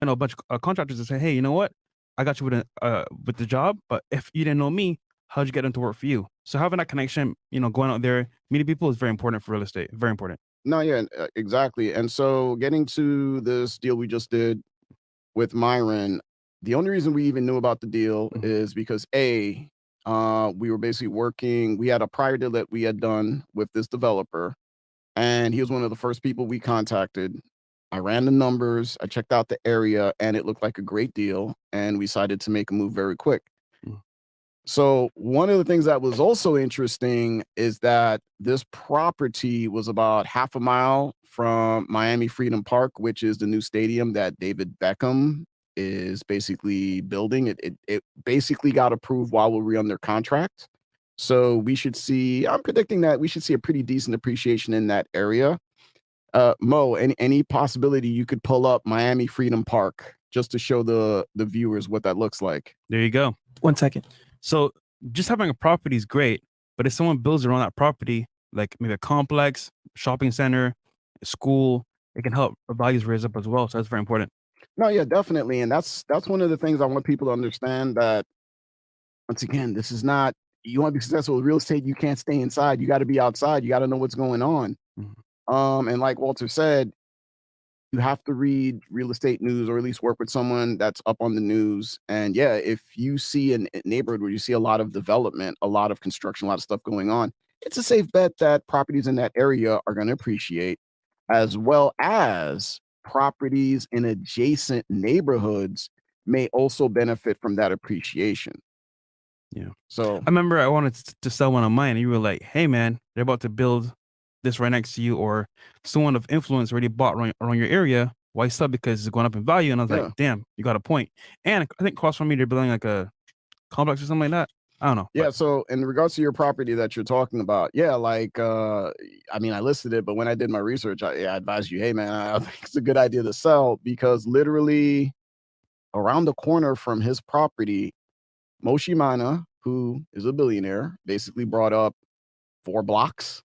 I know a bunch of contractors that say, "Hey, you know what? I got you with the job, but if you didn't know me, how'd you get into work for you?" So having that connection, going out there, meeting people is very important for real estate. Very important. No, yeah, exactly. And so getting to this deal we just did with Myron, the only reason we even knew about the deal Mhm. is because we were basically working. We had a prior deal that we had done with this developer, and he was one of the first people we contacted. I ran the numbers, I checked out the area, and it looked like a great deal, and we decided to make a move very quick. Mm. So, one of the things that was also interesting is that this property was about half a mile from Miami Freedom Park, which is the new stadium that David Beckham is basically building. It basically got approved while we were under contract. So I'm predicting that we should see a pretty decent appreciation in that area. Mo, any possibility you could pull up Miami Freedom Park just to show the viewers what that looks like? There you go. 1 second. So just having a property is great, but if someone builds around that property, like maybe a complex, shopping center, a school, it can help values raise up as well. So that's very important. No, yeah, definitely, and that's one of the things I want people to understand that once again, this is not you wanna be successful with real estate, you can't stay inside, you gotta be outside, you gotta know what's going on. Mhm. And like Walter said, you have to read real estate news or at least work with someone that's up on the news. And yeah, if you see a neighborhood where you see a lot of development, a lot of construction, a lot of stuff going on, it's a safe bet that properties in that area are going to appreciate, as well as properties in adjacent neighborhoods may also benefit from that appreciation. Yeah. So, I remember I wanted to sell one of mine, and you were like, "Hey, man, they're about to build this right next to you," or someone of influence already bought around your area. Why sell? Because it's going up in value. And I was like, yeah. "Damn, you got a point." And I think across from me, they're building like a complex or something like that. I don't know, Yeah, but so in regards to your property that you're talking about, yeah, like, I mean, I listed it, but when I did my research, I advised you, hey, man, I think it's a good idea to sell because literally around the corner from his property, Moshi Mana, who is a billionaire, basically brought up 4 blocks